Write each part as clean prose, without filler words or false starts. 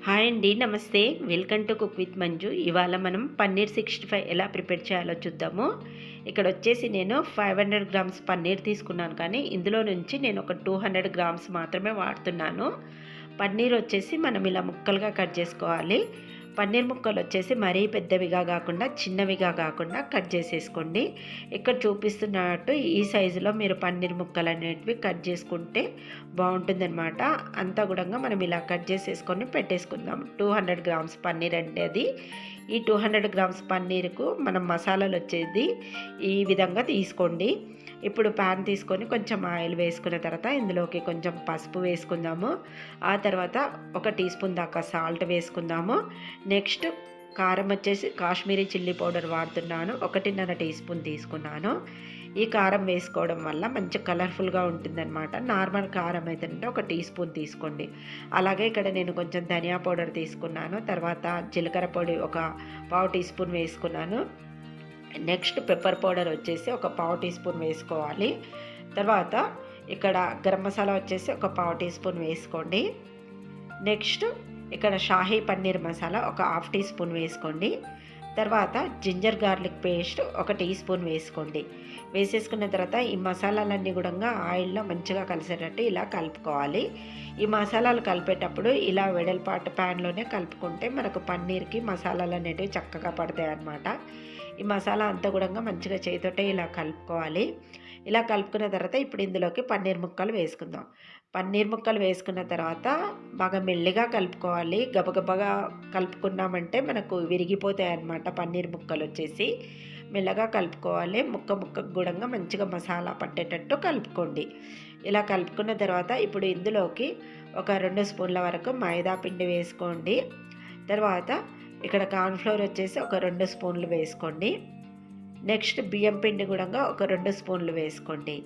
Hi అండి, నమస్తే. Welcome to cook with Manju. ఇవాళ మనం పన్నీర్ 65 ఎలా ప్రిపేర్ చేయాలో చూద్దాము. ఇక్కడ వచ్చేసి నేను 500 గ్రామ్స్ పన్నీర్ తీసుకున్నాను, కానీ ఇందులో నుంచి నేను ఒక 200 గ్రామ్స్ మాత్రమే వాడుతున్నాను. పన్నీర్ వచ్చేసి మనం ఇలా ముక్కలుగా కట్ చేసుకోవాలి. పన్నీర్ ముక్కలు వచ్చేసి మరీ పెద్దవిగా కాకుండా చిన్నవిగా కాకుండా కట్ చేసేసుకోండి. ఇక్కడ చూపిస్తున్నట్టు ఈ సైజులో మీరు పన్నీర్ ముక్కలు అనేటివి కట్ చేసుకుంటే బాగుంటుందన్నమాట. అంతా కూడా మనం ఇలా కట్ చేసేసుకొని పెట్టేసుకుందాం. 200 గ్రామ్స్ పన్నీర్ అంటే అది. ఈ 200 గ్రామ్స్ పన్నీర్కు మనం మసాలాలు వచ్చేది ఈ విధంగా తీసుకోండి. ఇప్పుడు ప్యాన్ తీసుకొని కొంచెం ఆయిల్ వేసుకున్న తర్వాత ఇందులోకి కొంచెం పసుపు వేసుకుందాము. ఆ తర్వాత 1 టీ స్పూన్ దాకా సాల్ట్ వేసుకుందాము. నెక్స్ట్ కారం వచ్చేసి కాశ్మీరీ చిల్లీ పౌడర్ వాడుతున్నాను. 1.5 టీ స్పూన్ తీసుకున్నాను. ఈ కారం వేసుకోవడం వల్ల మంచి కలర్ఫుల్గా ఉంటుందన్నమాట. నార్మల్ కారం అయితే 1 టీ స్పూన్ తీసుకోండి. అలాగే ఇక్కడ నేను కొంచెం ధనియా పౌడర్ తీసుకున్నాను. తర్వాత జీలకర్ర పొడి 1/4 టీ స్పూన్ వేసుకున్నాను. నెక్స్ట్ పెప్పర్ పౌడర్ వచ్చేసి 1/4 టీ స్పూన్ వేసుకోవాలి. తర్వాత ఇక్కడ గరం మసాలా వచ్చేసి 1/4 టీ స్పూన్ వేసుకోండి. నెక్స్ట్ ఇక్కడ షాహీ పన్నీర్ మసాలా 1/2 టీ స్పూన్ వేసుకోండి. తర్వాత ginger garlic paste 1 teaspoon వేసుకోండి. వేసేసుకున్న తర్వాత ఈ మసాలాలన్నీ కూడా ఆయిల్లో మంచిగా కలిసేటట్టు ఇలా కలుపుకోవాలి. ఈ మసాలాలు కలిపేటప్పుడు ఇలా వెడల్పాటు ప్యాన్లోనే కలుపుకుంటే మనకు పన్నీర్కి మసాలాలు అనేటివి చక్కగా పడతాయి అన్నమాట. ఈ మసాలా అంతా కూడా మంచిగా చేతితోటే ఇలా కలుపుకోవాలి. ఇలా కలుపుకున్న తర్వాత ఇప్పుడు ఇందులోకి పన్నీర్ ముక్కలు వేసుకుందాం. పన్నీర్ ముక్కలు వేసుకున్న తర్వాత బాగా మెల్లిగా కలుపుకోవాలి. గబగబగా కలుపుకున్నామంటే మనకు విరిగిపోతాయి అన్నమాట. పన్నీర్ ముక్కలు వచ్చేసి మెల్లగా కలుపుకోవాలి. ముక్కకు కూడా మంచిగా మసాలా పట్టేటట్టు కలుపుకోండి. ఇలా కలుపుకున్న తర్వాత ఇప్పుడు ఇందులోకి 2 స్పూన్ల వరకు మైదా పిండి వేసుకోండి. తర్వాత ఇక్కడ కార్న్ఫ్లోర్ వచ్చేసి 2 స్పూన్లు వేసుకోండి. నెక్స్ట్ బియ్యం పిండి కూడా 2 స్పూన్లు వేసుకోండి.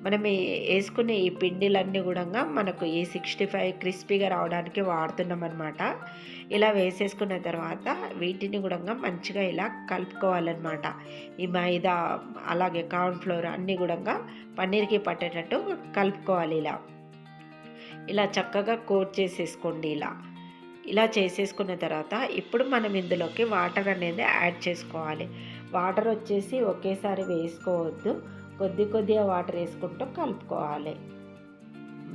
మనం వేసుకునే ఈ పిండిలన్నీ కూడా మనకు ఈ 65 క్రిస్పీగా రావడానికి వాడుతున్నాం అనమాట. ఇలా వేసేసుకున్న తర్వాత వీటిని కూడా మంచిగా ఇలా కలుపుకోవాలన్నమాట. ఈ మైదా అలాగే కార్న్ఫ్లోర్ అన్నీ కూడా పన్నీర్కి పట్టేటట్టు కలుపుకోవాలి. ఇలా చక్కగా కోట్ చేసేసుకోండి. ఇలా చేసేసుకున్న తర్వాత ఇప్పుడు మనం ఇందులోకి వాటర్ అనేది యాడ్ చేసుకోవాలి. వాటర్ వచ్చేసి ఒకేసారి వేసుకోవద్దు, కొద్దిగా వాటర్ వేసుకుంటూ కలుపుకోవాలి.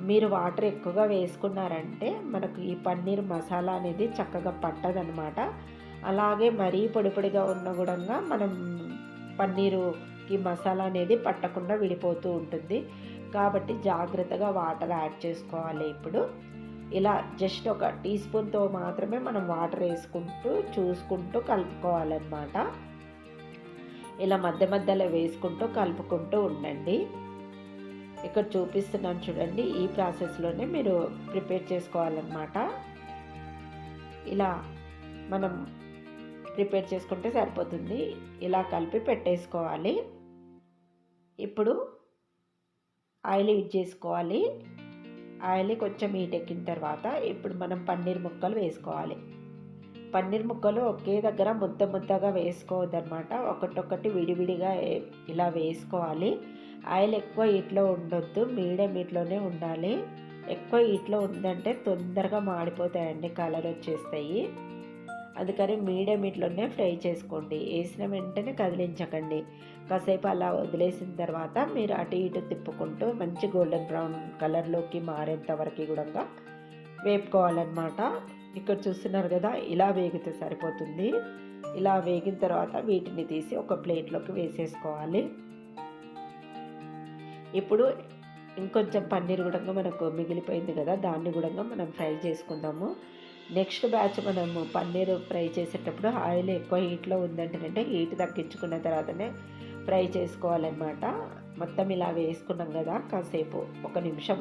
మీరు వాటర్ ఎక్కువగా వేసుకున్నారంటే మనకు ఈ పన్నీర్ మసాలా అనేది చక్కగా పట్టదనమాట. అలాగే మరీ పొడిగా ఉన్న కూడా మనం పన్నీరుకి మసాలా అనేది పట్టకుండా విడిపోతూ ఉంటుంది. కాబట్టి జాగ్రత్తగా వాటర్ యాడ్ చేసుకోవాలి. ఇప్పుడు ఇలా జస్ట్ 1 టీ స్పూన్తో మాత్రమే మనం వాటర్ వేసుకుంటూ చూసుకుంటూ కలుపుకోవాలన్నమాట. ఇలా మధ్యలో వేసుకుంటూ కలుపుకుంటూ ఉండండి. ఇక్కడ చూపిస్తున్నాను చూడండి. ఈ ప్రాసెస్లోనే మీరు ప్రిపేర్ చేసుకోవాలన్నమాట. ఇలా మనం ప్రిపేర్ చేసుకుంటే సరిపోతుంది. ఇలా కలిపి పెట్టేసుకోవాలి. ఇప్పుడు ఆయిల్ హీట్ చేసుకోవాలి. ఆయిల్ కొంచెం హీట్ ఎక్కిన తర్వాత ఇప్పుడు మనం పన్నీర్ ముక్కలు వేసుకోవాలి. పన్నీర్ ముక్కలు ఒకే దగ్గర ముద్దగా వేసుకోవద్దనమాట. ఒక్కొక్కటి విడివిడిగా ఇలా వేసుకోవాలి. ఆయిల్ ఎక్కువ హీట్లో ఉండొద్దు, మీడియం హీట్లోనే ఉండాలి. ఎక్కువ హీట్లో ఉందంటే తొందరగా మాడిపోతాయండి, కలర్ వచ్చేస్తాయి. అందుకని మీడియం హీట్లోనే ఫ్రై చేసుకోండి. వేసిన వెంటనే కదిలించకండి. కాసేపు అలా వదిలేసిన తర్వాత మీరు అటు ఇటు తిప్పుకుంటూ మంచి గోల్డెన్ బ్రౌన్ కలర్లోకి మారేంత వరకు కూడా వేపుకోవాలన్నమాట. ఇక్కడ చూస్తున్నారు కదా, ఇలా వేగితే సరిపోతుంది. ఇలా వేగిన తర్వాత వీటిని తీసి ఒక ప్లేట్లోకి వేసేసుకోవాలి. ఇప్పుడు ఇంకొంచెం పన్నీర్ కూడా మనకు మిగిలిపోయింది కదా, దాన్ని కూడా మనం ఫ్రై చేసుకుందాము. నెక్స్ట్ బ్యాచ్ మనము పన్నీర్ ఫ్రై చేసేటప్పుడు ఆయిల్ ఎక్కువ హీట్లో ఉందంటే హీట్ తగ్గించుకున్న తర్వాతనే ఫ్రై చేసుకోవాలన్నమాట. మొత్తం ఇలా వేసుకున్నాం కదా, కాసేపు 1 నిమిషం,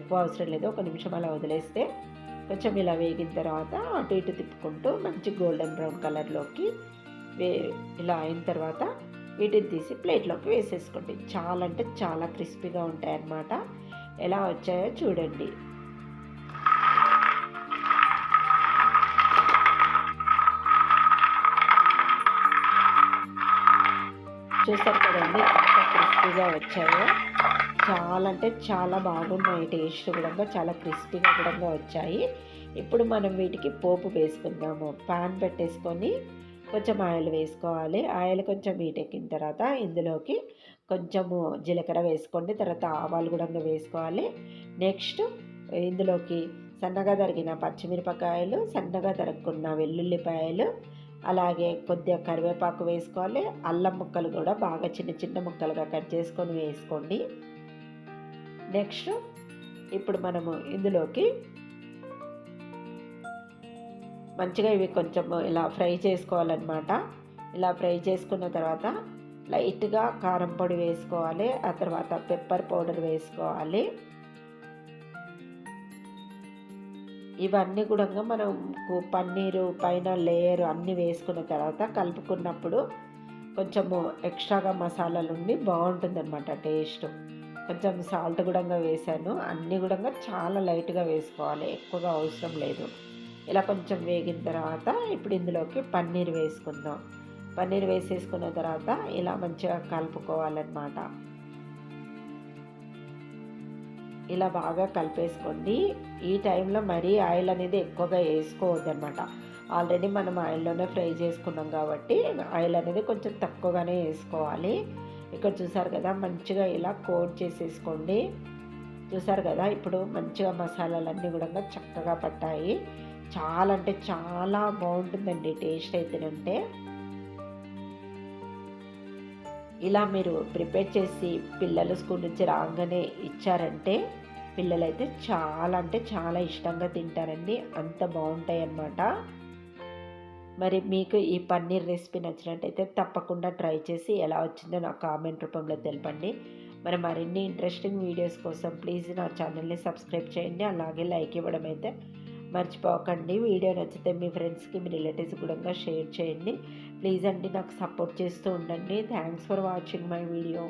ఎక్కువ అవసరం లేదు, 1 నిమిషం అలా వదిలేస్తే కొంచెం ఇలా వేగిన తర్వాత అటు ఇటు తిప్పుకుంటూ మంచి గోల్డెన్ బ్రౌన్ కలర్లోకి ఇలా అయిన తర్వాత వీటిని తీసి ప్లేట్లోకి వేసేసుకోండి. చాలా అంటే చాలా క్రిస్పీగా ఉంటాయి అన్నమాట. ఎలా వచ్చాయో చూడండి. చూసారు కదండి ఎంత క్రిస్పీగా వచ్చాయో. చాలా అంటే చాలా బాగున్నాయి. టేస్ట్ కూడా చాలా క్రిస్పీగా కూడా వచ్చాయి. ఇప్పుడు మనం వీటికి పోపు వేసుకుందాము. పాన్ పెట్టేసుకొని కొంచెం ఆయిల్ వేసుకోవాలి. ఆయిల్ కొంచెం వీటెక్కిన తర్వాత ఇందులోకి కొంచెము జీలకర్ర వేసుకోండి. తర్వాత ఆవాలు కూడా వేసుకోవాలి. నెక్స్ట్ ఇందులోకి సన్నగా తరిగిన పచ్చిమిరపకాయలు, సన్నగా తరుక్కున్న వెల్లుల్లిపాయలు, అలాగే కొద్దిగా కరివేపాకు వేసుకోవాలి. అల్లం ముక్కలు కూడా బాగా చిన్న చిన్న ముక్కలుగా కట్ చేసుకొని వేసుకోండి. నెక్స్ట్ ఇప్పుడు మనము ఇందులోకి మంచిగా ఇవి కొంచెం ఇలా ఫ్రై చేసుకోవాలన్నమాట. ఇలా ఫ్రై చేసుకున్న తర్వాత లైట్గా కారం పొడి వేసుకోవాలి. ఆ తర్వాత పెప్పర్ పౌడర్ వేసుకోవాలి. ఇవన్నీ కూడా మనం పన్నీరు పైన లేయర్ అన్నీ వేసుకున్న తర్వాత కలుపుకున్నప్పుడు కొంచెము ఎక్స్ట్రాగా మసాలాలు ఉండి బాగుంటుందన్నమాట టేస్ట్. కొంచెం సాల్ట్ కూడా వేసాను. అన్నీ కూడా చాలా లైట్గా వేసుకోవాలి, ఎక్కువగా అవసరం లేదు. ఇలా కొంచెం వేగిన తర్వాత ఇప్పుడు ఇందులోకి పన్నీర్ వేసుకుందాం. పన్నీర్ వేసేసుకున్న తర్వాత ఇలా మంచిగా కలుపుకోవాలన్నమాట. ఇలా బాగా కలిపేసుకోండి. ఈ టైంలో మరీ ఆయిల్ అనేది ఎక్కువగా వేసుకోవద్దన్నమాట. ఆల్రెడీ మనం ఆయిల్లోనే ఫ్రై చేసుకున్నాం కాబట్టి ఆయిల్ అనేది కొంచెం తక్కువగానే వేసుకోవాలి. ఇక్కడ చూసారు కదా, మంచిగా ఇలా కోట్ చేసేసుకోండి. చూసారు కదా, ఇప్పుడు మంచిగా మసాలాలన్నీ కూడా చక్కగా పట్టాయి. చాలా అంటే చాలా బాగుంటుందండి టేస్ట్ అయితేనంటే. ఇలా మీరు ప్రిపేర్ చేసి పిల్లలు స్కూల్ నుంచి రాగానే ఇచ్చారంటే పిల్లలైతే చాలా అంటే చాలా ఇష్టంగా తింటారండి. అంత బాగుంటాయి అన్నమాట. మరి మీకు ఈ పన్నీర్ రెసిపీ నచ్చినట్టయితే తప్పకుండా ట్రై చేసి ఎలా వచ్చిందో నాకు కామెంట్ రూపంలో తెలపండి. మరి మరిన్ని ఇంట్రెస్టింగ్ వీడియోస్ కోసం ప్లీజ్ నా ఛానల్ని సబ్స్క్రైబ్ చేయండి. అలాగే లైక్ ఇవ్వడం అయితే మర్చిపోకండి. వీడియో నచ్చితే మీ ఫ్రెండ్స్కి, మీ రిలేటివ్స్ కూడా షేర్ చేయండి. ప్లీజ్ అండి, నాకు సపోర్ట్ చేస్తూ ఉండండి. Thanks for watching my video.